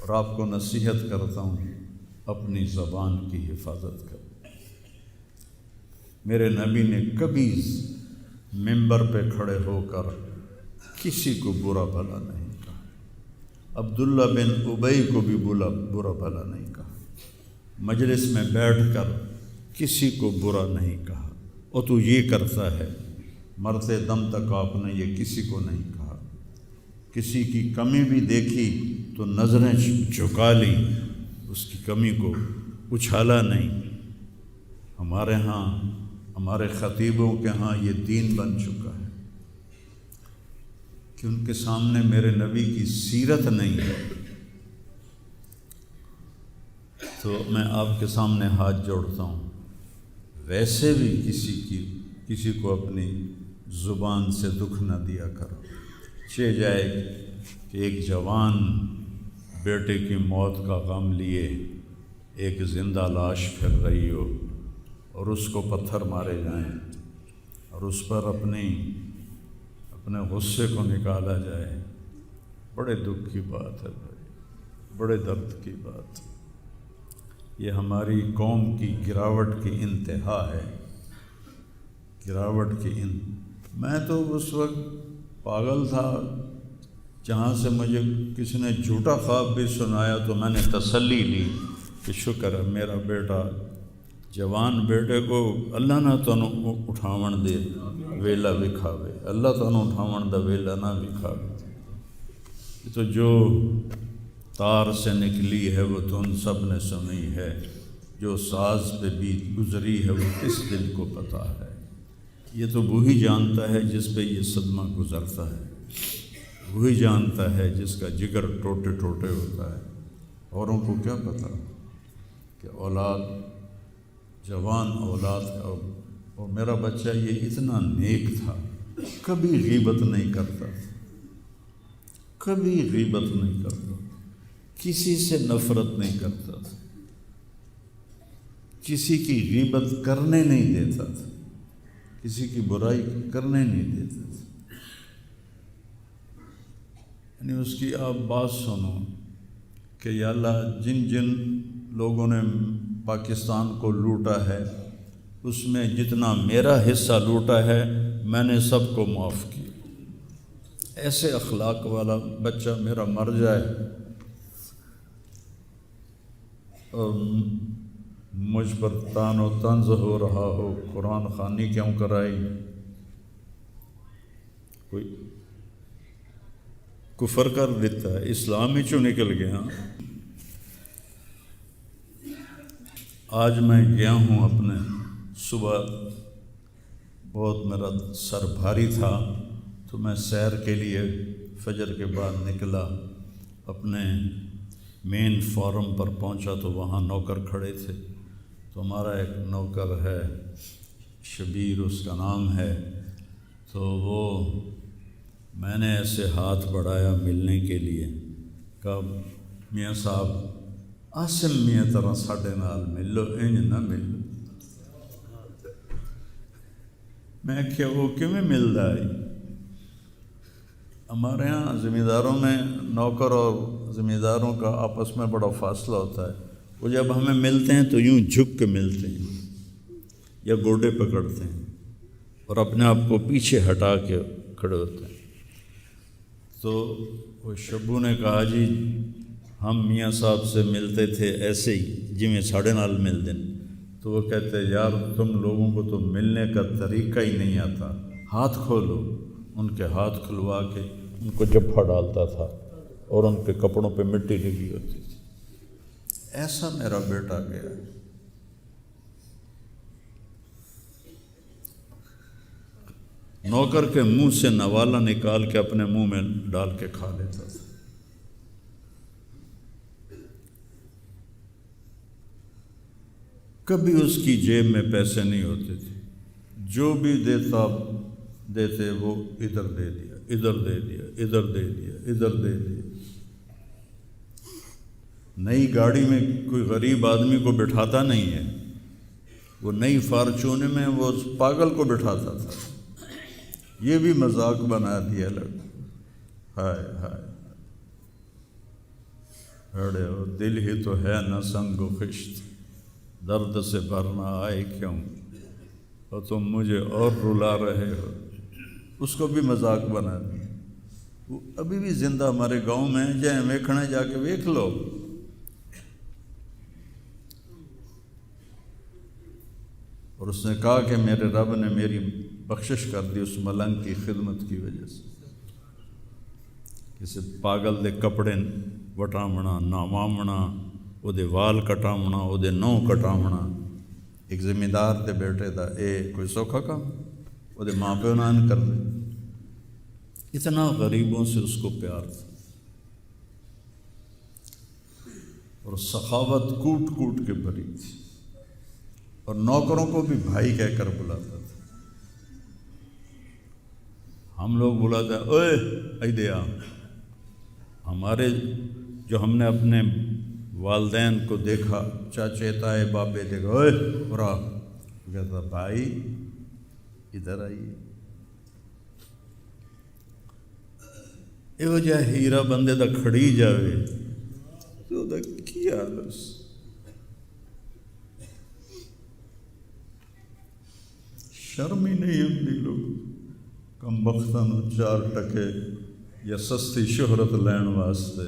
اور آپ کو نصیحت کرتا ہوں اپنی زبان کی حفاظت کریں۔ میرے نبی نے کبھی ممبر پہ کھڑے ہو کر کسی کو برا بھلا نہیں کہا، عبداللہ بن ابی کو بھی برا بھلا نہیں کہا، مجلس میں بیٹھ کر کسی کو برا نہیں کہا، اور تو یہ کرتا ہے، مرتے دم تک آپ نے یہ کسی کو نہیں کہا۔ کسی کی کمی بھی دیکھی تو نظریں جھکا لی، اس کی کمی کو اچھالا نہیں۔ ہمارے ہاں، ہمارے خطیبوں کے ہاں یہ دین بن چکا ہے کہ ان کے سامنے میرے نبی کی سیرت نہیں ہے، تو میں آپ کے سامنے ہاتھ جوڑتا ہوں، ویسے بھی کسی کو اپنی زبان سے دکھ نہ دیا کرو۔ چہ جائے کہ ایک جوان بیٹے کی موت کا غم لیے ایک زندہ لاش پھر رہی ہو اور اس کو پتھر مارے جائیں اور اس پر اپنے غصے کو نکالا جائے، بڑے دکھ کی بات ہے بھائی، بڑے درد کی بات۔ یہ ہماری قوم کی گراوٹ کی انتہا ہے، گراوٹ کی میں تو اس وقت پاگل تھا، جہاں سے مجھے کسی نے جھوٹا خواب بھی سنایا تو میں نے تسلی لی کہ شکر ہے میرا بیٹا، جوان بیٹے کو اللہ نہ تنوں اٹھاون دے ویلا وکھاوے، اللہ تنوں اٹھاون دا ویلا نہ وکھاوے۔ تو جو تار سے نکلی ہے وہ تم سب نے سنی ہے، جو ساز پہ بیت گزری ہے وہ کس دل کو پتہ ہے۔ یہ تو وہی جانتا ہے جس پہ یہ صدمہ گزرتا ہے، وہی جانتا ہے جس کا جگر ٹوٹے ٹوٹے ہوتا ہے۔ اوروں کو کیا پتہ کہ اولاد، جوان اولاد کا، اور میرا بچہ یہ اتنا نیک تھا، کبھی غیبت نہیں کرتا، کبھی غیبت نہیں کرتا، کسی سے نفرت نہیں کرتا تھا، کسی کی غیبت کرنے نہیں دیتا تھا، کسی کی برائی کرنے نہیں دیتا تھا۔ یعنی اس کی آپ بات سنو کہ یا اللہ جن جن لوگوں نے پاکستان کو لوٹا ہے اس میں جتنا میرا حصہ لوٹا ہے میں نے سب کو معاف کیا۔ ایسے اخلاق والا بچہ میرا مر جائے اور مجھ پر تان و طنز ہو رہا ہو، قرآن خوانی کیوں کرائی، کوئی کفر کر دیتا ہے، اسلام ہی چوں نکل گیا۔ آج میں گیا ہوں اپنے، صبح بہت میرا سر بھاری تھا تو میں سیر کے لیے فجر کے بعد نکلا، اپنے مین فارم پر پہنچا تو وہاں نوکر کھڑے تھے، تو ہمارا ایک نوکر ہے شبیر اس کا نام ہے، تو وہ میں نے ایسے ہاتھ بڑھایا ملنے کے لیے، کہا میاں صاحب عاصم میاں طرح ساڈے نال مل لو، انج نہ مل لو۔ میں کیا وہ کیویں ملدا ہے؟ ہمارے ہاں زمینداروں میں نوکر اور زمینداروں کا آپس میں بڑا فاصلہ ہوتا ہے، وہ جب ہمیں ملتے ہیں تو یوں جھک کے ملتے ہیں یا گوڈے پکڑتے ہیں اور اپنے آپ کو پیچھے ہٹا کے کھڑے ہوتے ہیں۔ تو وہ شبو نے کہا جی ہم میاں صاحب سے ملتے تھے ایسے ہی جی میں ساڑھے نال مل دیں، تو وہ کہتے یار تم لوگوں کو تو ملنے کا طریقہ ہی نہیں آتا، ہاتھ کھولو۔ ان کے ہاتھ کھلوا کے ان کو جپھا ڈالتا تھا اور ان کے کپڑوں پہ مٹی لگی ہوتی تھی۔ ایسا میرا بیٹا گیا۔ نوکر کے منہ سے نوالا نکال کے اپنے منہ میں ڈال کے کھا لیتا تھا۔ کبھی اس کی جیب میں پیسے نہیں ہوتے تھے، جو بھی دیتے وہ ادھر دے دیا، ادھر دے دیا، ادھر دے دیا، ادھر دے دیا۔ نئی گاڑی میں کوئی غریب آدمی کو بٹھاتا نہیں ہے، وہ نئی فارچون میں وہ پاگل کو بٹھاتا تھا۔ یہ بھی مذاق بنا دیا لڑکا، ہائے ہائے۔ اڑے ہو دل ہی تو ہے نہ سنگ و خشت، درد سے بھرنا آئے کیوں، اور تم مجھے اور رلا رہے ہو۔ اس کو بھی مذاق بنا دیا۔ وہ ابھی بھی زندہ ہمارے گاؤں میں ہیں، جائیں ویکھنے جا کے ویکھ لو۔ اور اس نے کہا کہ میرے رب نے میری بخشش کر دی اس ملنگ کی خدمت کی وجہ سے۔ کسی پاگل دے کپڑے وٹامنا، ناوامنا، وہ دے وال کٹامنا، وہ دے نو کٹامنا، ایک زمیندار دے بیٹے دا اے کوئی سوکھا کام، وہ دے ماں پیو نان کر دے۔ اتنا غریبوں سے اس کو پیار تھا، اور سخاوت کوٹ کوٹ کے بھری تھی، اور نوکروں کو بھی بھائی کہہ کر بلاتا تھا۔ ہم لوگ بلاتے ہیں اوئے ایدے آ، ہمارے جو ہم نے اپنے والدین کو دیکھا، چاچے تائے بابے دیکھا، اوئے برا، کہتا بھائی ادھر آئیے۔ یہ جہ ہیرا بندے دا کھڑی جاوے تو دا کی حالس۔ شرم ہی نہیں آتی لوگ کم بختاں نوں 4 ٹکے یا سستی شہرت لین واسطے